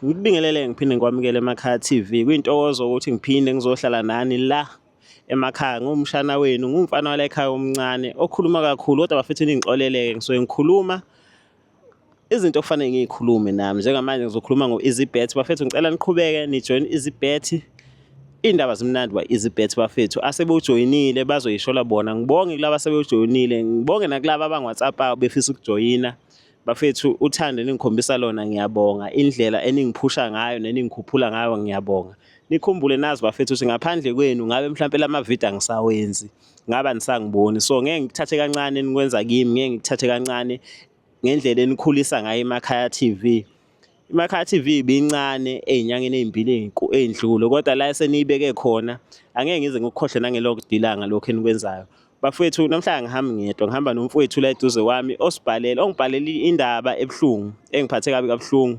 ngikubingelele ngiphinde ngikwamukele emakhaya TV. Kuyintokozo ukuthi ngiphinde ngizohlala nani la emakhaya. Ngumshana wenu, ngumfana wala ekhaya omncane okhuluma kakhulu kodwa bafethu ningixolele ngisuke ngikhuluma izinto okufanele ngiyikhulume nami. Njengamanje ngizokhuluma ngo-EasyBet. Bafethu ngicela niqhubeke nijoyine EasyBet. Iy'ndaba zimnandi kwa-EasyBet bafethu. Asebewujoyinile bazoyishola bona. Ngibonge kulaba asebewujoyinile, ngibonge nakulaba abangWhatsApp befisa ukujoyina. Bafethu uthando ningikhombisa lona ngiyabonga. Indlela eningiphusha ngayo neningikhuphula ngayo ngiyabonga. Nikhumbule nazi bafethu ukuthi ngaphandle kwenu ngabe mhlampe lamavidiyo angisawenzi. Ngaba nisangiboni. So ngeke ngikuthathe kancane nikwenza kimi, ngeke ngikuthathe kancane ngendlela enikhulisa ngayo eMakhaya TV. iMakhaya TV ibincane ey'nyangeni ey'mbili ey'ndlule kodwa la eseniyibeke khona angeke ngize ngikukhohle nangelokudilanga lokho enikwenzayo. Bafethu namhlanje ngihambi ngedwa, ngihamba nomfowethu la eduze kwami ongibhalele indaba ebuhlungu engiphathe kabi kabuhlungu.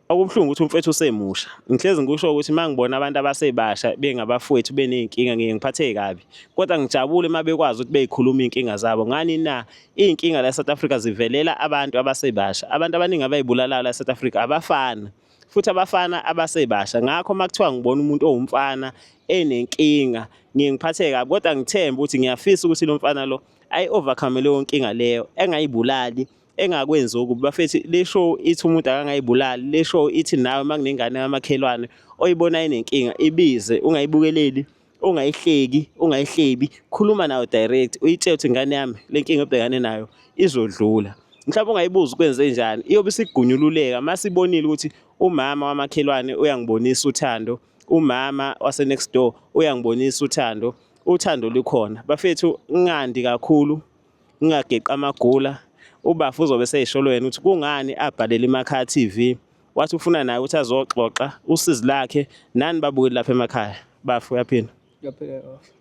Okubuhlungu ukuthi umfowethu usemusha. Ngihlezi ngisho ukuthi mangibona abantu abasebasha bengabafowethu beney'nkinga ngeke ngiphatheke kabi. Kodwa ngijabule uma bekwazi ukuthi beyikhuluma iy'nkinga zabo. Ngani na iy'nkinga la e-South Africa zivelela abantu abasebasha. Abantu abaningi abay'bulalayo la e-South Africa abafana. Futhi abafana abasebasha. Ngakho uma kuthiwa ngibona umuntu owumfana enenkinga ngeke ngiphatheke kabi kodwa ngithemba ukuthi ngiyafisa ukuthi lo mfana lo ayi-overcome leyo nkinga leyo engayibulali. Engakwenzi okubi bafethu le show ithi umuntu akangayibulali. Le show ithi nawe makunengane yamakhelwane oyibona inenkinga ibize, ungayibukeleli, ungayihlebi, khuluma nayo direct, uyitshele ukuthi ngane yami le nkinga ebhekane nayo izodlula. Mhlawumbe ungayibuza ukwenze njani, iyobe isigunyululeka masibonile ukuthi umama wamakhelwane uyangibonisa uthando, umama wase next door uyangibonisa uthando, uthando lukhona. Bafethu ngingandi kakhulu, ngingageqi amagula. Ubafu uzobe seyisholwe yena ukuthi kungani abhalele iMakhaya TV. Wathi ufuna naye ukuthi azoxoxa usizi lakhe nani babukeli lapha emakhaya. Bafu uyaphila. Ngiyaphila bafo.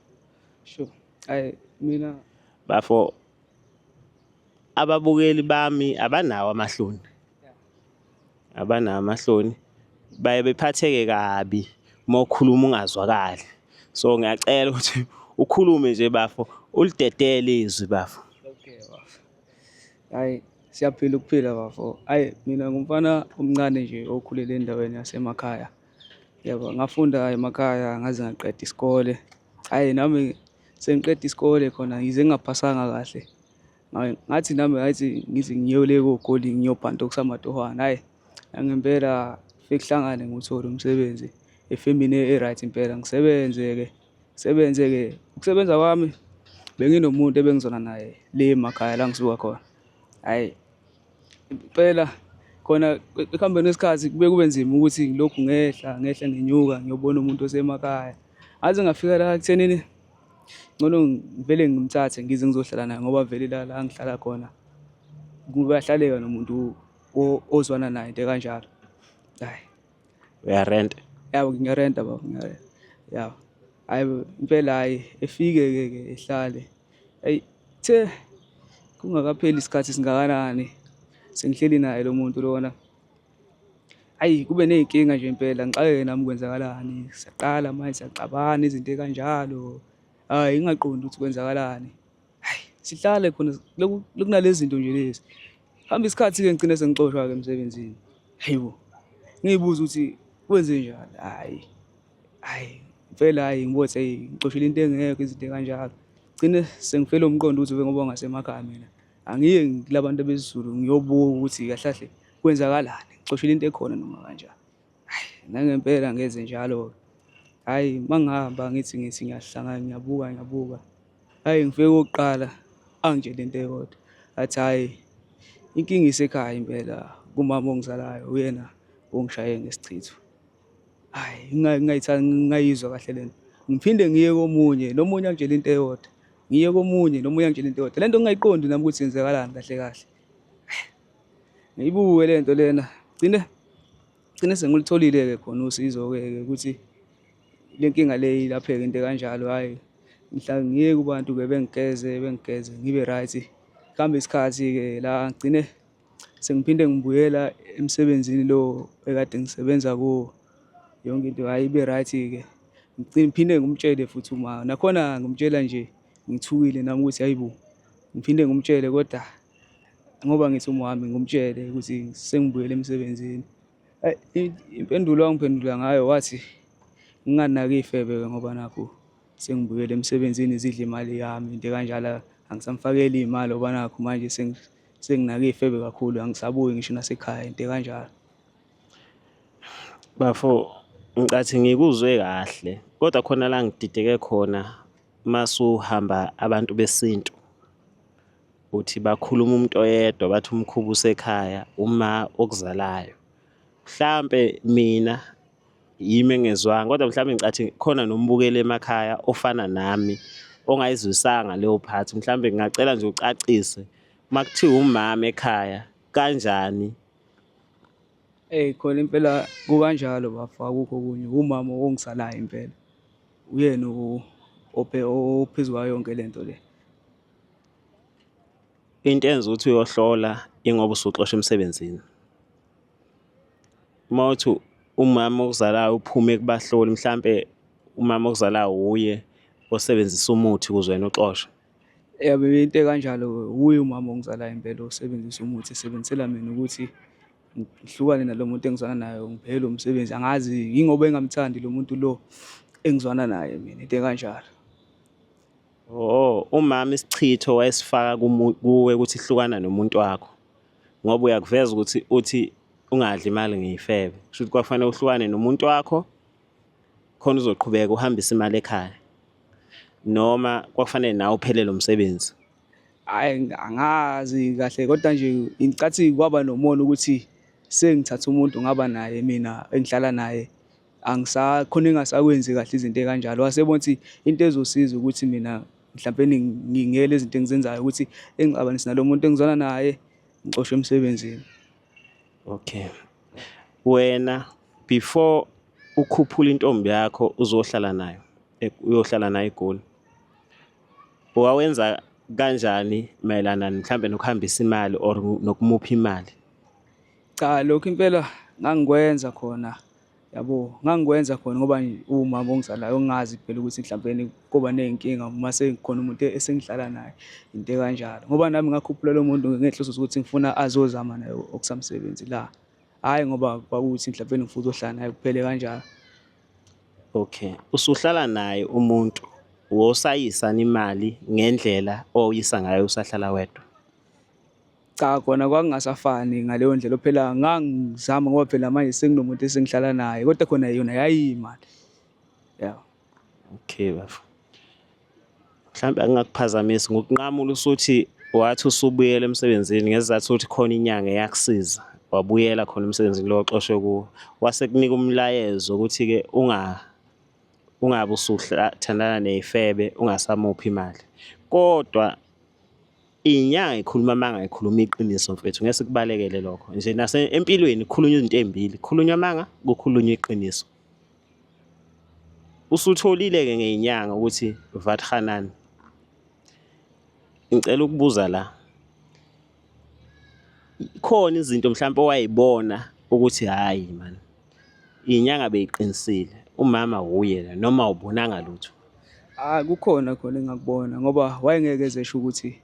Sure. Mina Bafo ababukeli bami abanawo amahloni. Abanawo amahloni. Baye bephatheke kabi uma ukhuluma ungazwakali. So ngiyacela ukuthi ukhulume nje bafo, ulidedele izwi bafo. Siyaphila ukuphila bafo. Mina ngumfana omncane nje okhulele endaweni yasemakhaya. Yebo, ngafunda emakhaya ngaze ngaqeda isikole. Nami sengiqeda isikole khona ngize ngingaphasanga kahle. Ngathi nami ngithi ngiyole koGoli ngiyobhanta okusamatohwana. Ngempela fike kuhlangane ngithole umsebenzi efemini e-right impela ngisebenze-ke. Ukusebenza kwami benginomuntu ebengizona naye le emakhaya la ngisuka khona. Impela khona ekuhambeni kwesikhathi kube nzima ukuthi ngilokhu ngehla ngenyuka ngiyobona umuntu osemakhaya. Ngaze ngafika la ekuthenini ngcono ngivele ngimthathe ngize ngizohlala naye ngoba vele la ngihlala khona kuyahlaleka nomuntu ozwana naye into kanjalo. Uyarenta? Yabo ngiyarenta baba, ngiyarenta. Yabo. Impela efike-ke ehlale. Kungakapheli isikhathi singakanani sengihleli naye lo muntu lona. Kube ney'nkinga nje impela ngiqale nami kwenzakalani. Siyaqala manje siyaqabana izinto ey'kanjalo. Ngingaqondi ukuthi kwenzakalani. Sihlale khona kunalezi zinto nje lezi. Hamba isikhathi-ke ngigcine sengixoshwa-ke emsebenzini. Hayibo. Ngiyibuza ukuthi kwenze njani. Impela ngibothe ngixoshile into engekho izinto ey'kanjalo. Gcine sengifele umqondo ukuthi ngoba ngasemakhaya mina angiye kulabantu abesiZulu ngiyobuka ukuthi kahle kahle kwenzakalani. Ngixoshile into ekhona noma kanjani. Nangempela ngeze njalo. Mangihamba ngithi ngiyahlangana ngiyabuka. Ngifike okokuqala angitshela into eyodwa. Athi inkinga isekhaya impela kumama ongizalayo uyena ongishaye ngesichitho. Ngingayizwa kahle lento. Ngiphinde ngiye komunye nomunye angitshela into eyodwa. Ngiye komunye nomunye angitshela into eyodwa. Lento ngingayiqondi nami ukuthi yenzakalani kahle kahle. Ngiyibuke lento lena. Gcine sengilitholile-ke khona usizo-ke ukuthi le nkinga le ilapheke into kanjalo. Ngihla ngiye kubantu-ke bengigeze ngibe right. Kuhambe isikhathi-ke la ngigcine sengiphinde ngibuyela emsebenzini lo ekade ngisebenza kuwo. Yonke into ibe right-ke. Ngiphinde ngimtshele futhi uma nakhona ngimtshela nje ngithukile nami ukuthi hayibo. Ngiphinde ngimtshele kodwa ngoba ngithi umhamba ngimtshele ukuthi sengibuyele emsebenzini. Impendulo wangiphendula ngayo wathi nginganaki iy'febe-ke ngoba nakhu sengibuyele emsebenzini zidla imali yami, into ekanjalo. Angisamfakeli iy'mali ngoba nakhu manje senginake iy'febe kakhulu, angisabuyi ngisho nasekhaya, into ekanjalo. Bafo, ngicathi ngikuzwe kahle kodwa khona la ngidideke khona masuhamba abantu besintu uthi bakhuluma umuntu oyedwa bathi umkhuba usekhaya uma okuzalayo. Mhlampe mina yimi engezwanga kodwa mhlawumbe ngicathi khona nombukeli emakhaya ofana nami ongayizwisanga leyo phathi. Mhlawumbe ngingacela nje ucacise uma kuthiwa umama ekhaya kanjani. Khona impela kukanjalo bafo, akukho okunye, umama ongizalayo impela. Uyena ophezu kwayo yonke le nto le. Into enza ukuthi uyohlola ingoba usuxosha emsebenzini. Uma uthi umama okuzalayo uphume kubahloli, mhlampe umama okuzalayo uye osebenzisa umuthi ukuze wena uxoshe. Yabo into ekanjalo, uye umama ongizalayo impela osebenzisa umuthi, esebenzisela mina ukuthi ngihlukane nalo muntu engizwana naye, ngiphelelwe umsebenzi. Angazi yingoba engamthandi lo muntu lo engizwana naye mina, into ekanjalo. Oh, umama isichitho wayesifaka kuwe ukuthi hlukana nomuntu wakho ngoba uyakuveza ukuthi uthi ungadli imali ngey'febe. Kusho ukuthi kwafanele uhlukane nomuntu wakho khona uzoqhubeka uhambise imali ekhaya, noma kwafanele nawe uphelele umsebenzi. Hhayi, angazi kahle kodwa nje ngicathi kwaba nomona ukuthi sengithathe umuntu ngaba naye mina engihlala naye, khona engasakwenzi kahle izinto ey'kanjalo. Wasebona ukuthi into ezosiza ukuthi mina mhlampeni ngingeke lezi zinto engizenzayo ukuthi engixabanise nalo muntu engizwana naye, ngixoshwe emsebenzini. Okay. Wena before ukhuphula intombi yakho uzohlala nayo, uyohlala nayo eGoli, wawenza kanjani mayelana mhlambe nokuhambisa imali or nokumupha imali? Cha, lokhu impela ngangikwenza khona, yabo, ngangikwenza khona ngoba umama ongizalayo ongazi phela ukuthi mhlampeni kuba ney'nkinga uma sekukhona umuntu esengihlala naye, into ekanjalo. Ngoba nami ngakhuphula lo muntu ngenhloso zokuthi ngifuna azozama naye okusamsebenzi la, hhayi ngoba kwakuthi mhlampeni ngifuna ukuzohlala naye kuphele kanjalo. Okay, usuhlala naye umuntu, wosayisana imali ngendlela oyisa ngayo usahlala wedwa? Cha, khona kwakungasafani ngaleyo ndlela phela ngangizama ngoba phela manje senginomuntu esengihlala naye kodwa khona yona yayiyimali. Yeah. Okay bafo. Mhlambe angingakuphazamisi ngokunqamula usuthi wathi usubuyela emsebenzini ngesizathu sokuthi khona inyanga eyakusiza wabuyela khona emsebenzini lo oxoshwe kuwo. Wase kunika umlayezo ukuthi-ke ungabe usuthandana ney'febe ungasamuphi imali. Kodwa inyanga ikhuluma amanga ikhuluma iqiniso mfethu, ngeke sikubalekele lokho. Nje empilweni kukhulunywa izinto ey'mbili, kukhulunywa amanga, kukhulunywa iqiniso. Usutholile-ke ngey'nyanga ukuthi vat khanani. Ngicela ukubuza la, khona izinto mhlawumbe owayibona ukuthi hhayi man, iy'nyanga beyiqinisile, umama uye noma awubonanga lutho? Kukhona khona engakubona ngoba wayengeke ezesho ukuthi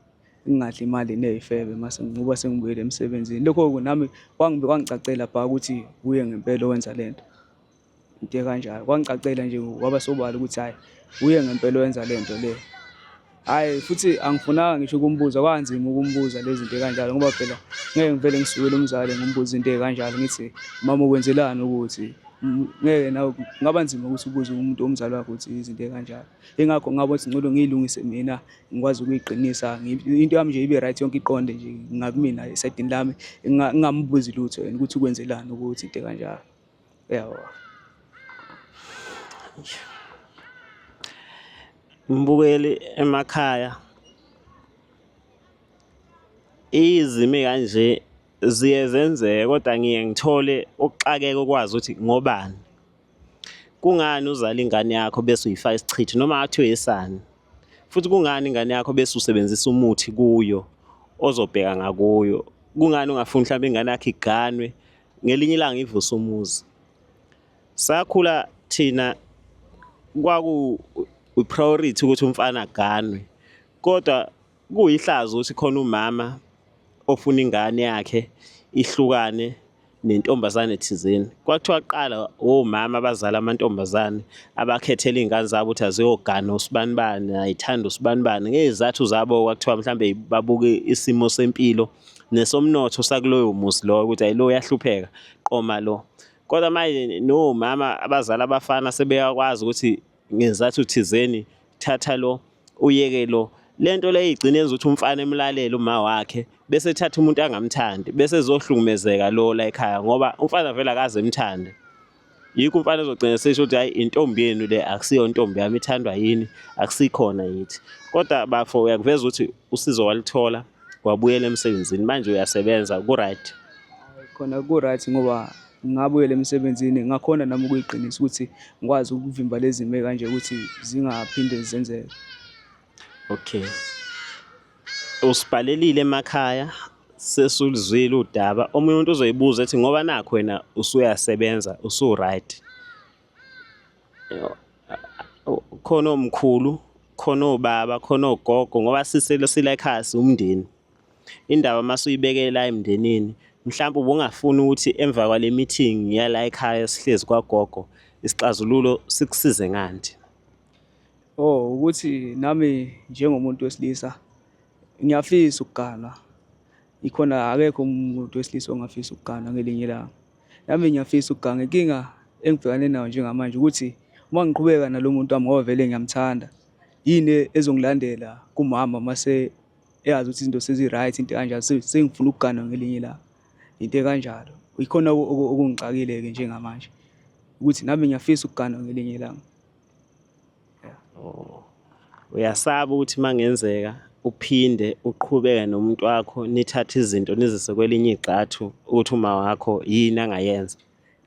ngingadli imali ney'febe mase ngoba sengibuyele emsebenzini. Lokho nami kwangicacela bha ukuthi uye ngempela owenza le nto, into ekanjalo. Kwangicacela nje waba sobala ukuthi hhayi uye ngempela owenza le nto le. Hhayi futhi angifunanga ngisho ukumbuza, kwanzima ukumbuza lezi zinto ey'kanjalo ngoba phela ngeke ngivele ngisukele umzali ngimbuze into ey'kanjalo ngithi mama ukwenzelani ukuthi ngeke nawe kungaba nzima ukuthi ubuze umuntu omzali wakho ukuthi izinto ey'kanjalo. Yingakho ngabona ukuthi ngcono ngiyilungise mina ngikwazi ukuyiqinisa, into yami nje ibe right yonke iqonde nje ngakumina esayidini lami, ngingambuzi lutho yena ukuthi ukwenzelani ukuthi into ekanjalo. Yabo. Mbukeli emakhaya izimo ey'kanje ziye zenzeke kodwa ngiye ngithole ukuxakeka ukwazi ukuthi ngobani. Kungani uzala ingane yakho bese uyifaka isichithi noma ngathiwa yesani? Futhi kungani ingane yakho bese usebenzisa umuthi kuyo ozobheka ngakuyo? Kungani ungafuni mhlawumbe ingane yakho iganwe ngelinye ilanga ivuse umuzi? Sakhula thina i-priority ukuthi umfana aganwe, kodwa kuyihlazo ukuthi khona umama ofuna ingane yakhe ihlukane nentombazane thizeni. Kwakuthiwa kuqala omama abazala amantombazane abakhethela iy'ngane zabo ukuthi aziyogana usibanibani, ayithanda usibanibani. Ngey'zathu zabo kwakuthiwa mhlambe babuke isimo sempilo nesomnotho sakuloyo muzi loyo ukuthi hayi lo uyahlupheka qoma lo. Kodwa manje nomama abazala abafana sebeyakwazi ukuthi ngezathu thizeni thatha lo uyeke lo. Le nto leyo igcine yenza ukuthi umfana emlalele uma wakhe bese ethatha umuntu angamthandi bese ezohlukumezeka lo la ekhaya ngoba umfana vele akaze emthande. Yikho umfana ezogcina esesho ukuthi hayi intombi yenu le akusiyo intombi yami ithandwa yini akusikhona yithi. Kodwa bafo uyakuveza ukuthi usizo walithola wabuyela emsebenzini manje uyasebenza ku-right. Khona ku-right ngoba ngingabuyela emsebenzini ngakhona nami ukuyiqinisa ukuthi ngikwazi ukuvimba lezi zimo kanje ukuthi zingaphinde zenzeke. Okay. Usibhalelile emakhaya sesulizwile udaba omunye umuntu uzoyibuza ethi ngoba nakho wena usuyasebenza usu-right. Khona omkhulu, khona obaba, khona ogogo ngoba sisele sila ekhaya siwumndeni. Indaba mase uyibekela la emndenini mhlawumbe ubungafuni ukuthi emva kwale meeting yala ekhaya sihlezi kwagogo isixazululo sikusize ngani. Ukuthi nami njengomuntu wesilisa ngiyafisa ukuganwa. Ikhona akekho umuntu wesilisa ongafisa ukuganwa ngelinye ilanga. Nami ngiyafisa ukuganwa. Inkinga engibhekane nayo njengamanje ukuthi uma ngiqhubeka nalo muntu wami ngoba vele ngiyamthanda yini ezongilandela kumama mase eyazi ukuthi izinto sezi-right into kanjalo sengifuna ukuganwa ngelinye ilanga. Into ekanjalo. Ikhona okungixakile-ke njengamanje ukuthi nami ngiyafisa ukuganwa ngelinye ilanga. Uyasaba ukuthi mangenzeka uphinde uqhubeke nomuntu wakho nithathe izinto nizise kwelinye igxathu ukuthi uma wakho yini angayenza.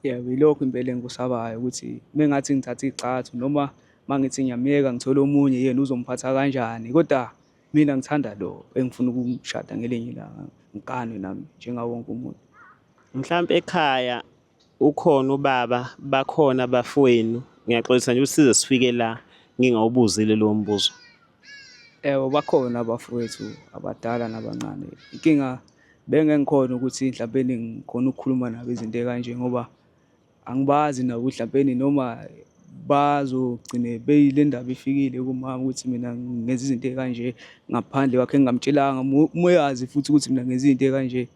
Yebo, ilokho impela engikusabayo ukuthi mengathi ngithatha igxathu noma mangithi ngiyamyeka ngithole omunye yena uzomphatha kanjani kodwa mina ngithanda lo engifuna ukumshada ngelinye ilanga ngiganwe nami njengawo wonke umuntu. Mhlawumbe ekhaya ukhona ubaba bakhona abafowenu ngiyaxolisa nje usize sifike la ngingawubuzile lo mbuzo. Yebo, bakhona abafowethu abadala nabancane. Inkinga bengengikhona ukuthi mhlawumbe ngikhona ukukhuluma nabo izinto ekanje ngoba angibazi nabo mhlawumbe noma bazogcine beyile ndaba ifikile kumama ukuthi mina ngenza izinto ekanje ngaphandle kwakhe engamtshelanga uyazi futhi ukuthi mina ngenza izinto ekanje.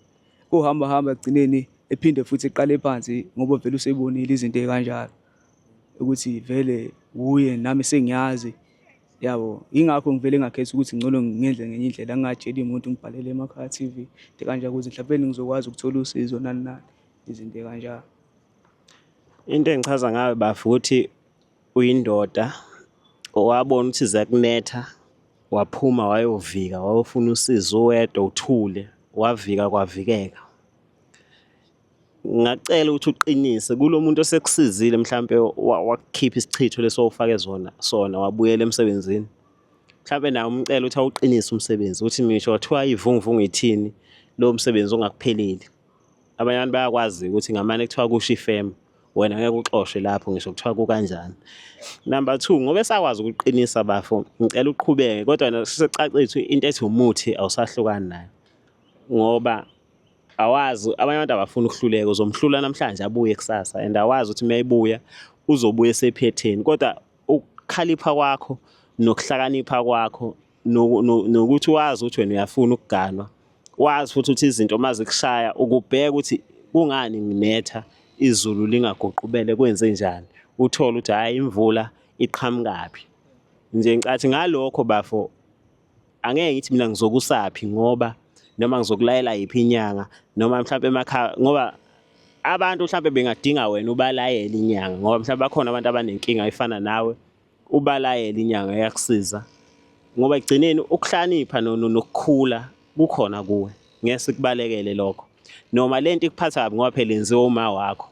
Kuhamba hamba egcineni ephinde futhi eqale phansi ngoba vele usebonile izinto ekanjalo ukuthi vele uye nami sengiyazi yabo. Ingakho ngivele ngakhetha ukuthi ngcono ngenze ngenye indlela ngingatsheli umuntu ngibhalele emakhaya TV into kanje ukuze mhlawumbe ngizokwazi ukuthola usizo nani nani izinto ekanjalo. Into engichaza ngayo bafu ukuthi uyindoda owabona ukuthi zakunetha waphuma wayovika wayofuna usizo wedwa uthule wavika kwavikeka. Ngacela ukuthi uqinise kulo muntu osekusizile mhlambe wakukhipha isichitho lesowufake sona wabuyela emsebenzini. Mhlambe nawe umcela ukuthi awuqinise umsebenzi ukuthi ngisho wathiwa ivunguvungu ithini lo msebenzi ongakupheleli. Abanye abantu bayakwazi ukuthi ngamane kuthiwa kusho ifem wena ngeke uxoshwe lapho ngisho kuthiwa kukanjani. Number 2 ngoba esakwazi ukuqinisa bafo ngicela uqhubeke kodwa nasecacile into ethi umuthi awusahlukani nayo ngoba awazi abanye abantu abafuna ukuhluleka uzomhlula namhlanje abuye kusasa and awazi ukuthi mayibuya uzobuya esephetheni kodwa ukukhalipha kwakho nokuhlakanipha kwakho nokuthi wazi ukuthi wena uyafuna ukuganwa wazi futhi ukuthi izinto mazikushaya ukubheka ukuthi kungani nginetha izulu lingaguqubele kwenze njani uthola ukuthi hayi imvula iqhamukaphi nje ngicathi ngalokho bafo angeke ngithi mina ngizokusaphi ngoba noma ngizokulayela yiphi inyanga noma mhlawumbe emakhaya ngoba abantu mhlawumbe bengadinga wena ubalayela inyanga ngoba mhlawumbe bakhona abantu abanenkinga efana nawe ubalayela inyanga yakusiza ngoba egcineni ukuhlanipha nokukhula kukhona kuwe ngeke sikubalekele lokho noma lento ikuphatha ngoba phela enziwe uma wakho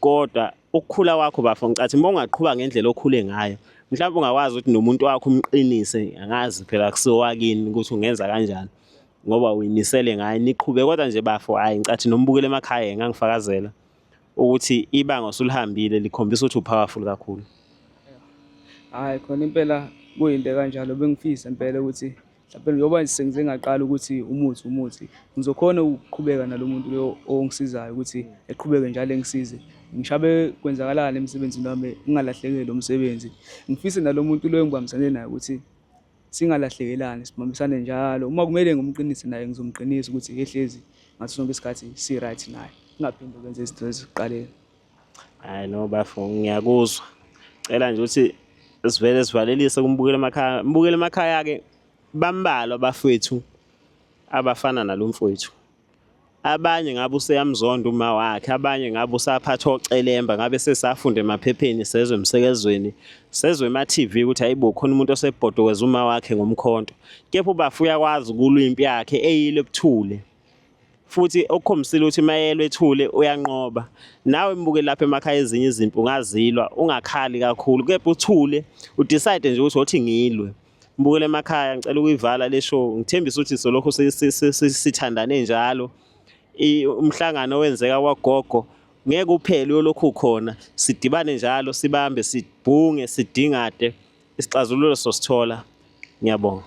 kodwa ukukhula kwakho bafo ngicathi uma ungaqhubeka ngendlela okhule ngayo mhlawumbe ungakwazi ukuthi nomuntu wakho umqinise angazi phela kusiwakini ukuthi ungenza kanjani ngoba uyinisele ngaye niqhubeke kodwa nje bafo hayi ngicathi nombukele emakhaya ngangifakazela ukuthi ibanga osulihambile likhombisa ukuthi upowerful kakhulu. Hayi khona impela kuyinto kanjalo bengifisa impela ukuthi phela njengoba sengize ngaqala ukuthi umuthi ngizokhona ukuqhubeka nalo muntu lo ongisizayo ukuthi eqhubeke njalo engisize. Ngishabe kwenzakalani emsebenzini wami ngingalahlekelwa umsebenzi. Ngifise nalo muntu lo engibambisane naye ukuthi singalahlekelani, sibambisane njalo. Uma kumele ngimqinise naye ngizomqinisa ukuthi ehlezi ngaso sonke isikhathi si-right naye. Kungaphinde kwenze izinto ezikuqaleni. Hayi no bafo, ngiyakuzwa. Cela nje ukuthi sivele sivalelise kumbukela emakhaya. Mbukela emakhaya-ke bambalwa abafowethu abafana nalo mfowethu. Abanye ngabe useyamzonda uma wakhe, abanye ngabe usaphatha ocelemba, ngabe sesafunda emaphepheni, sezwe emsakazweni, sezwe ema-TV ukuthi hayibo khona umuntu osebhodokeza uma wakhe ngomkhonto. Kepha ubafu uyakwazi ukulwa impi yakhe eyile ebuthule. Futhi okukhombisile ukuthi mayelwe ethule uyanqoba. Nawe mbuke lapha emakhaya ezinye izimpi ungazilwa, ungakhali kakhulu. Kepha uthule, udecide nje ukuthi othi ngilwe. Mbukele emakhaya ngicela ukuyivala le show. Ngithembisa ukuthi solokho sithandane njalo. Umhlangano wenzeka kwagogo ngeke uphele uyolokhu khona. Sidibane njalo, sibambe, sibhunge, sidingade isixazululo sosithola. Ngiyabonga.